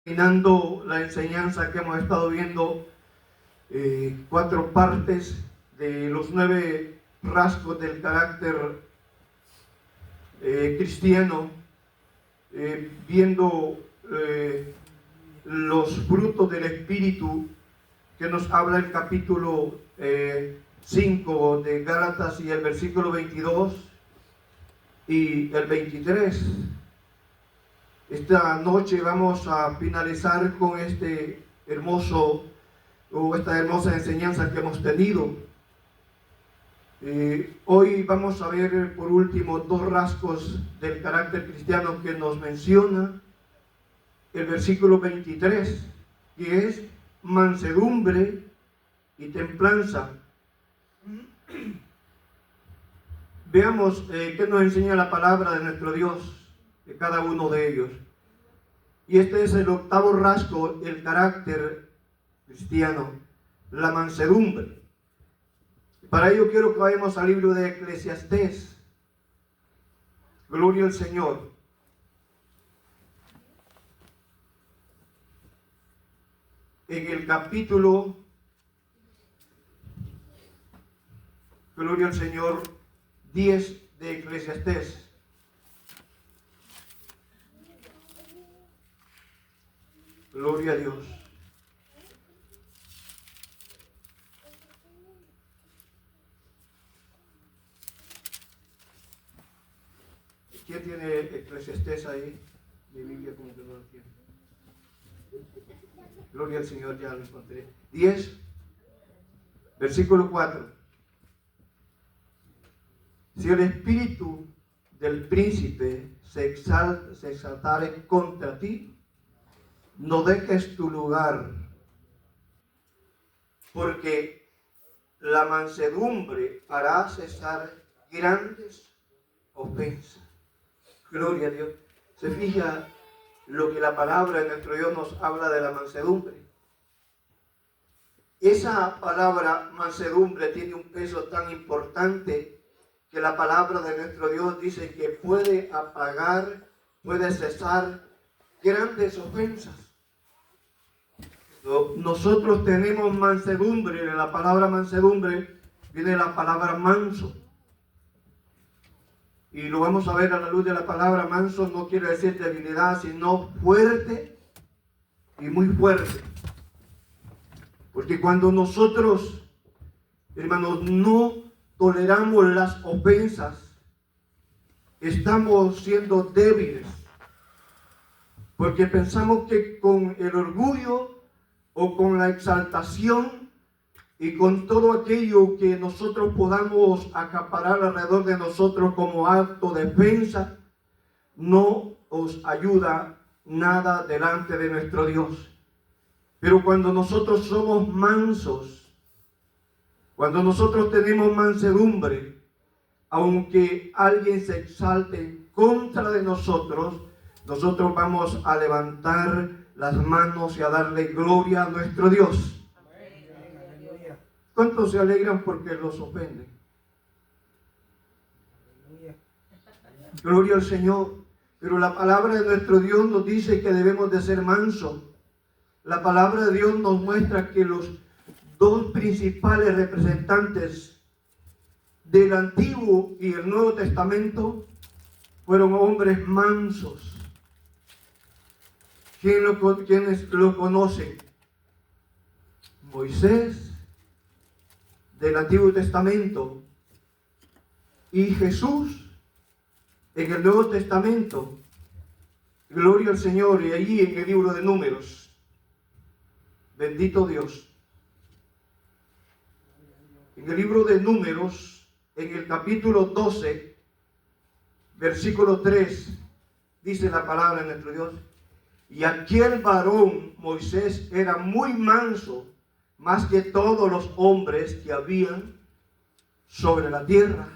Terminando la enseñanza que hemos estado viendo, 4 partes de los 9 rasgos del carácter cristiano, viendo los frutos del Espíritu que nos habla el capítulo 5 de Gálatas y el versículo 22 y el 23. Esta noche vamos a finalizar con esta hermosa enseñanza que hemos tenido. Hoy vamos a ver por último 2 rasgos del carácter cristiano que nos menciona el versículo 23, que es mansedumbre y templanza. Veamos qué nos enseña la palabra de nuestro Dios de cada uno de ellos. Y este es el 8º rasgo, el carácter cristiano, la mansedumbre. Para ello quiero que vayamos al libro de Eclesiastés. Gloria al Señor. En el capítulo, gloria al Señor, 10 de Eclesiastés. Gloria a Dios. ¿Quién tiene Eclesiastés ahí? Mi Biblia como que no lo tiene. Gloria al Señor, ya lo encontré. 10, versículo 4. Si el espíritu del príncipe se exaltare contra ti, no dejes tu lugar, porque la mansedumbre hará cesar grandes ofensas. Gloria a Dios. Se fija lo que la palabra de nuestro Dios nos habla de la mansedumbre. Esa palabra mansedumbre tiene un peso tan importante que la palabra de nuestro Dios dice que puede apagar, puede cesar grandes ofensas. Nosotros tenemos mansedumbre. De la palabra mansedumbre viene la palabra manso. Y lo vamos a ver a la luz de la palabra. Manso no quiere decir debilidad, sino fuerte y muy fuerte. Porque cuando nosotros, hermanos, no toleramos las ofensas, estamos siendo débiles. Porque pensamos que con el orgullo o con la exaltación y con todo aquello que nosotros podamos acaparar alrededor de nosotros como acto de defensa, no os ayuda nada delante de nuestro Dios. Pero cuando nosotros somos mansos, cuando nosotros tenemos mansedumbre, aunque alguien se exalte en contra de nosotros, nosotros vamos a levantar las manos y a darle gloria a nuestro Dios. ¿Cuántos se alegran porque los ofenden? Gloria al Señor. Pero la palabra de nuestro Dios nos dice que debemos de ser mansos. La palabra de Dios nos muestra que los 2 principales representantes del Antiguo y el Nuevo Testamento fueron hombres mansos. ¿Quiénes lo conocen? Moisés del Antiguo Testamento y Jesús en el Nuevo Testamento. Gloria al Señor. Y allí en el libro de Números, bendito Dios, en el libro de Números, en el capítulo 12, versículo 3, dice la palabra de nuestro Dios: y aquel varón, Moisés, era muy manso, más que todos los hombres que habían sobre la tierra.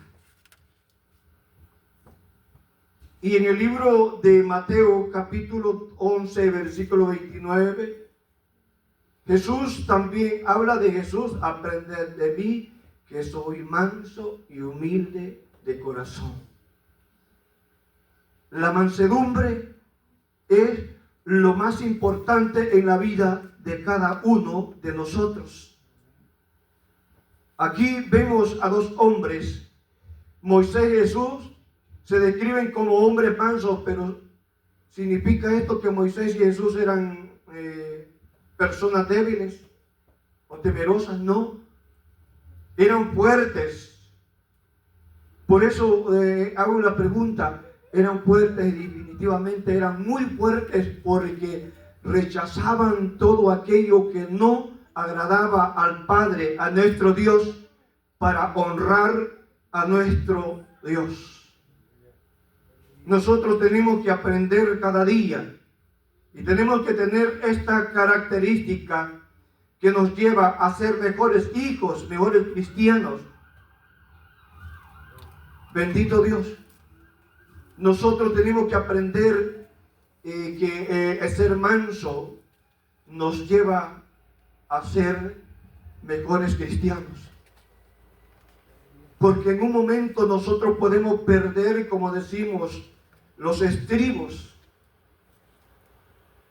Y en el libro de Mateo, capítulo 11, versículo 29, Jesús también habla de Jesús: aprended de mí, que soy manso y humilde de corazón. La mansedumbre es lo más importante en la vida de cada uno de nosotros. Aquí vemos a dos hombres, Moisés y Jesús, se describen como hombres mansos, pero ¿significa esto que Moisés y Jesús eran personas débiles o temerosas? No, eran fuertes. Por eso hago la pregunta, eran fuertes y definitivamente eran muy fuertes porque rechazaban todo aquello que no agradaba al Padre, a nuestro Dios, para honrar a nuestro Dios. Nosotros tenemos que aprender cada día y tenemos que tener esta característica que nos lleva a ser mejores hijos, mejores cristianos. Bendito Dios. Nosotros tenemos que aprender que el ser manso nos lleva a ser mejores cristianos. Porque en un momento nosotros podemos perder, como decimos, los estribos.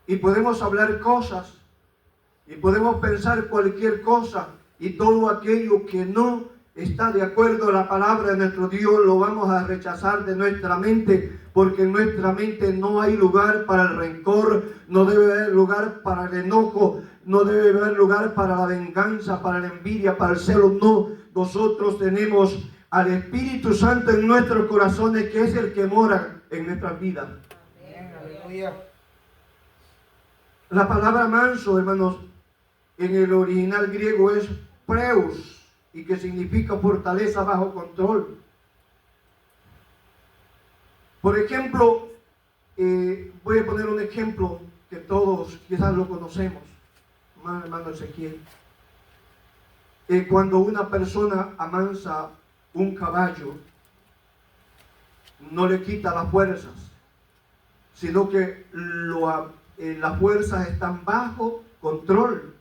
Y podemos hablar cosas. Y podemos pensar cualquier cosa. Y todo aquello que no está de acuerdo a la palabra de nuestro Dios lo vamos a rechazar de nuestra mente. Porque en nuestra mente no hay lugar para el rencor. No debe haber lugar para el enojo. No debe haber lugar para la venganza, para la envidia, para el celo. No, nosotros tenemos al Espíritu Santo en nuestros corazones, que es el que mora en nuestras vidas. Aleluya. La palabra manso, hermanos, en el original griego es preus, y que significa fortaleza bajo control. Por ejemplo, voy a poner un ejemplo que todos quizás lo conocemos, hermano Ezequiel. Cuando una persona amansa un caballo, no le quita las fuerzas, sino que las fuerzas están bajo control.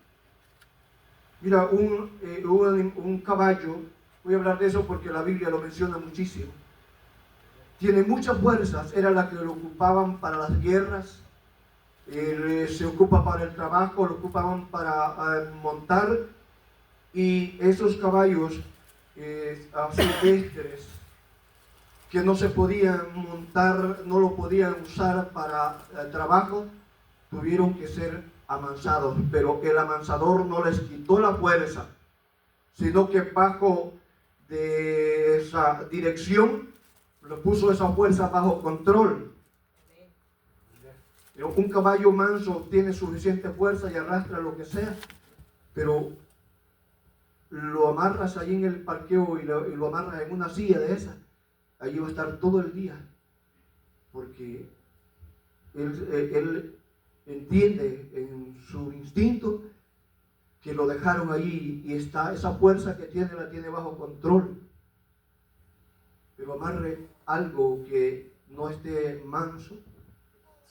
Mira, un caballo, voy a hablar de eso porque la Biblia lo menciona muchísimo, tiene muchas fuerzas, era la que lo ocupaban para las guerras, se ocupa para el trabajo, lo ocupaban para montar, y esos caballos silvestres que no se podían montar, no lo podían usar para el trabajo, tuvieron que ser amansados, pero el amansador no les quitó la fuerza, sino que bajo de esa dirección lo puso esa fuerza bajo control. Un caballo manso tiene suficiente fuerza y arrastra lo que sea, pero lo amarras ahí en el parqueo y lo amarras en una silla de esa, allí va a estar todo el día, porque él entiende en su instinto que lo dejaron ahí y está esa fuerza que tiene, la tiene bajo control. Pero amarre algo que no esté manso,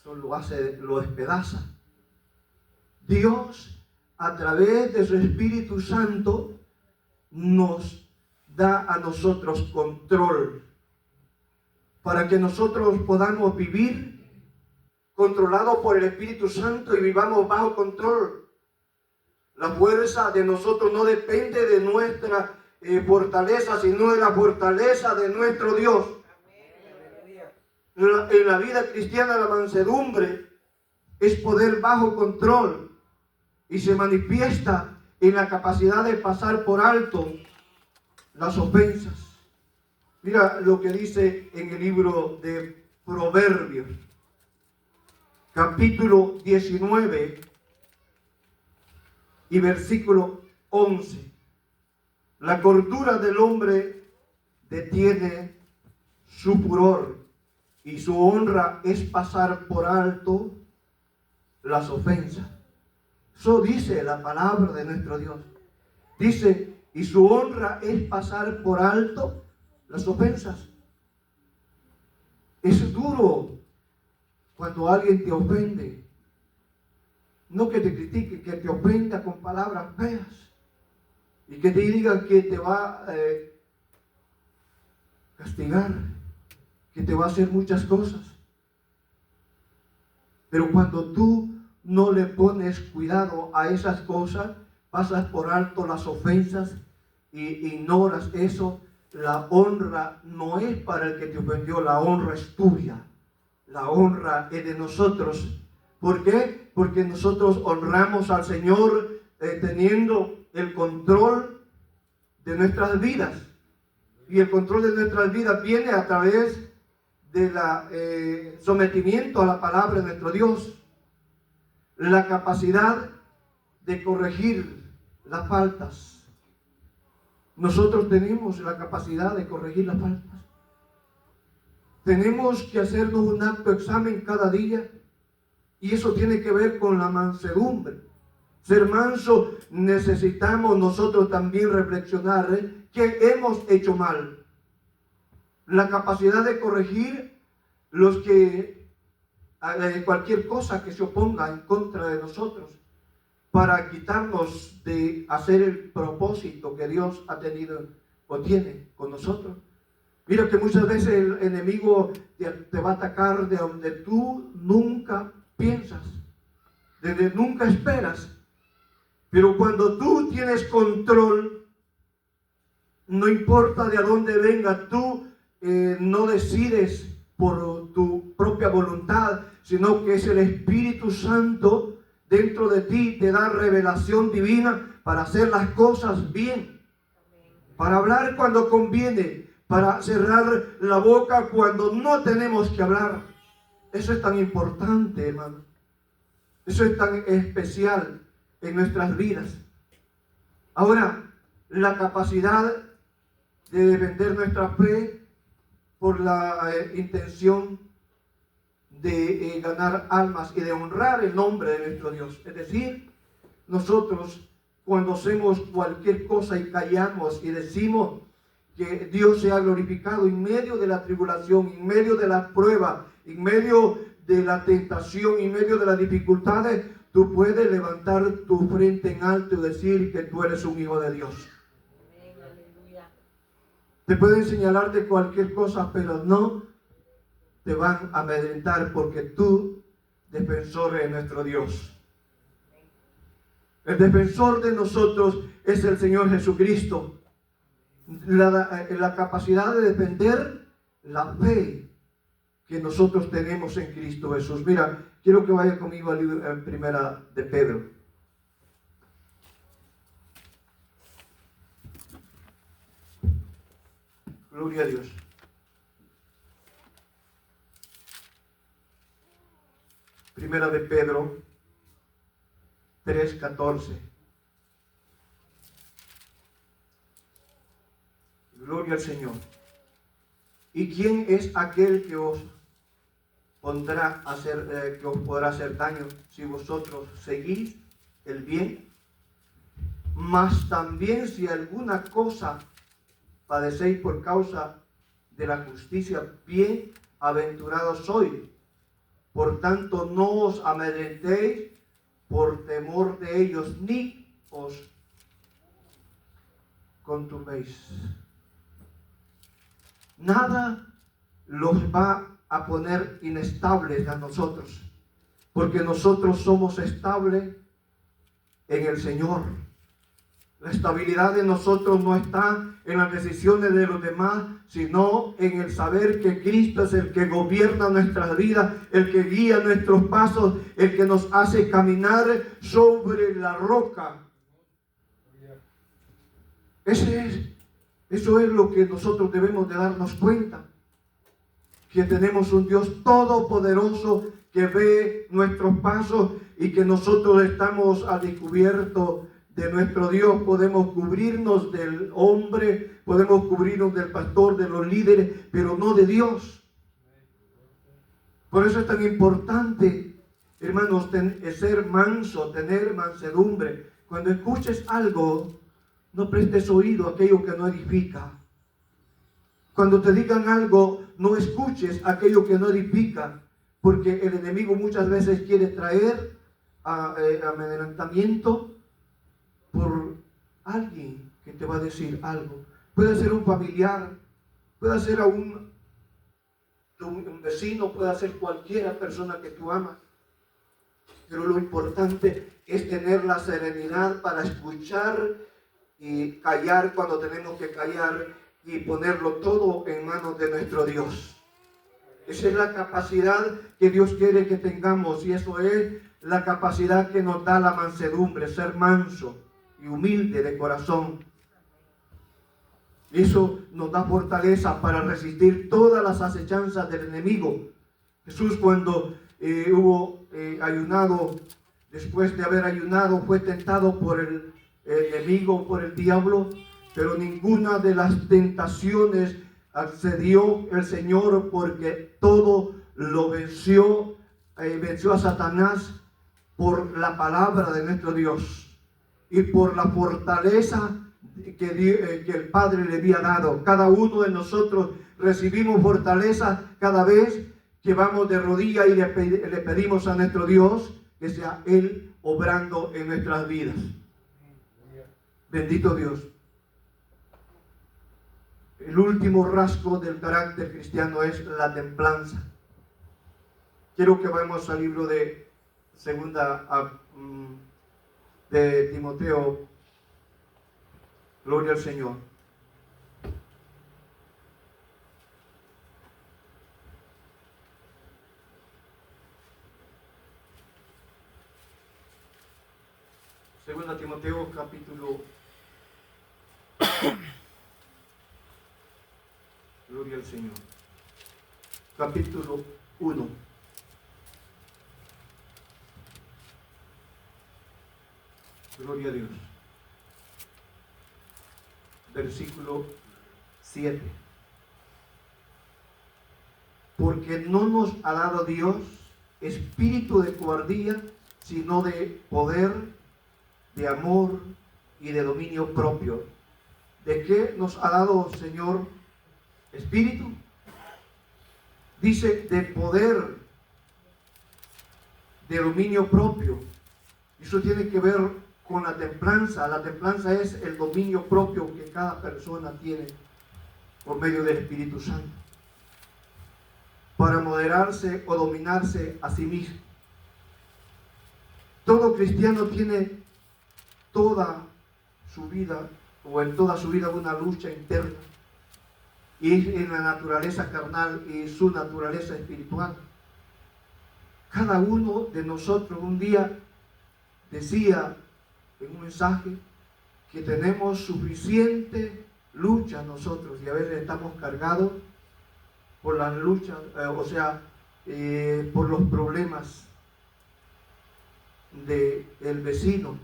solo lo despedaza. Dios, a través de su Espíritu Santo, nos da a nosotros control para que nosotros podamos vivir controlados por el Espíritu Santo y vivamos bajo control. La fuerza de nosotros no depende de nuestra fortaleza, sino de la fortaleza de nuestro Dios. En la vida cristiana, la mansedumbre es poder bajo control y se manifiesta en la capacidad de pasar por alto las ofensas. Mira lo que dice en el libro de Proverbios, capítulo 19 y versículo 11. La cordura del hombre detiene su furor y su honra es pasar por alto las ofensas. Eso dice la palabra de nuestro Dios. Dice, y su honra es pasar por alto las ofensas. Es duro cuando alguien te ofende. No que te critique, que te ofenda con palabras feas y que te diga que te va a castigar, que te va a hacer muchas cosas. Pero cuando tú no le pones cuidado a esas cosas, pasas por alto las ofensas y ignoras eso, la honra no es para el que te ofendió, la honra es tuya. La honra es de nosotros. ¿Por qué? Porque nosotros honramos al Señor teniendo el control de nuestras vidas. Y el control de nuestras vidas viene a través del sometimiento a la palabra de nuestro Dios. La capacidad de corregir las faltas. Nosotros tenemos la capacidad de corregir las faltas. Tenemos que hacernos un autoexamen cada día. Y eso tiene que ver con la mansedumbre. Ser manso, necesitamos nosotros también reflexionar que hemos hecho mal. La capacidad de corregir cualquier cosa que se oponga en contra de nosotros, para quitarnos de hacer el propósito que Dios ha tenido o tiene con nosotros. Mira que muchas veces el enemigo te va a atacar de donde tú nunca piensas, desde nunca esperas. Pero cuando tú tienes control, no importa de dónde venga, tú no decides por tu propia voluntad, sino que es el Espíritu Santo dentro de ti, te da revelación divina para hacer las cosas bien, para hablar cuando conviene, para cerrar la boca cuando no tenemos que hablar. Eso es tan importante, hermano. Eso es tan especial en nuestras vidas. Ahora, la capacidad de defender nuestra fe por la intención de ganar almas y de honrar el nombre de nuestro Dios. Es decir, nosotros cuando hacemos cualquier cosa y callamos y decimos que Dios sea glorificado en medio de la tribulación, en medio de la prueba, en medio de la tentación, en medio de las dificultades, tú puedes levantar tu frente en alto y decir que tú eres un hijo de Dios. Te pueden señalar de cualquier cosa, pero no te van a amedrentar, porque tú, defensor de nuestro Dios. El defensor de nosotros es el Señor Jesucristo. La capacidad de defender la fe que nosotros tenemos en Cristo Jesús. Mira, quiero que vaya conmigo al libro en Primera de Pedro. Gloria a Dios. Primera de Pedro 3:14. Gloria al Señor. ¿Y quién es aquel que os podrá hacer daño si vosotros seguís el bien? Mas también si alguna cosa padecéis por causa de la justicia, bienaventurados sois. Por tanto, no os amedrentéis por temor de ellos, ni os conturbéis. Nada los va a poner inestables a nosotros, porque nosotros somos estables en el Señor. La estabilidad de nosotros no está en las decisiones de los demás, sino en el saber que Cristo es el que gobierna nuestras vidas, el que guía nuestros pasos, el que nos hace caminar sobre la roca. Eso es lo que nosotros debemos de darnos cuenta, que tenemos un Dios todopoderoso que ve nuestros pasos y que nosotros estamos al descubierto de nuestro Dios. Podemos cubrirnos del hombre, podemos cubrirnos del pastor, de los líderes, pero no de Dios. Por eso es tan importante, hermanos, ser manso, tener mansedumbre. Cuando escuches algo, no prestes oído a aquello que no edifica. Cuando te digan algo, no escuches aquello que no edifica, porque el enemigo muchas veces quiere traer amedrentamiento por alguien que te va a decir algo. Puede ser un familiar, puede ser un vecino, puede ser cualquiera persona que tú amas. Pero lo importante es tener la serenidad para escuchar y callar cuando tenemos que callar y ponerlo todo en manos de nuestro Dios. Esa es la capacidad que Dios quiere que tengamos, y eso es la capacidad que nos da la mansedumbre, ser manso y humilde de corazón. Eso nos da fortaleza para resistir todas las acechanzas del enemigo. Jesús, cuando hubo ayunado, después de haber ayunado, fue tentado por el enemigo, por el diablo, pero ninguna de las tentaciones accedió el Señor, porque todo lo venció, venció a Satanás por la palabra de nuestro Dios y por la fortaleza que el Padre le había dado. Cada uno de nosotros recibimos fortaleza cada vez que vamos de rodillas y le pedimos a nuestro Dios que sea Él obrando en nuestras vidas. Bendito Dios. El último rasgo del carácter cristiano es la templanza. Quiero que vayamos al libro de de Timoteo. Gloria al Señor. Segunda Timoteo capítulo Gloria al Señor. Capítulo 1. Gloria a Dios. Versículo 7. Porque no nos ha dado Dios espíritu de cobardía, sino de poder, de amor y de dominio propio. ¿De qué nos ha dado, Señor, espíritu? Dice de poder, de dominio propio. Eso tiene que ver con la templanza. La templanza es el dominio propio que cada persona tiene por medio del Espíritu Santo, para moderarse o dominarse a sí mismo. Todo cristiano tiene toda su vida, o en toda su vida, una lucha interna, y es en la naturaleza carnal y su naturaleza espiritual. Cada uno de nosotros un día decía en un mensaje que tenemos suficiente lucha nosotros, y a veces estamos cargados por las luchas, por los problemas del vecino.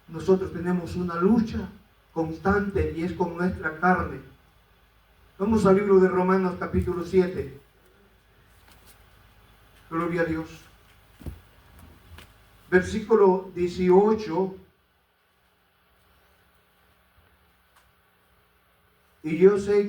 Nosotros tenemos una lucha constante y es con nuestra carne. Vamos al libro de Romanos capítulo 7. Gloria a Dios. Versículo 18. Y yo sé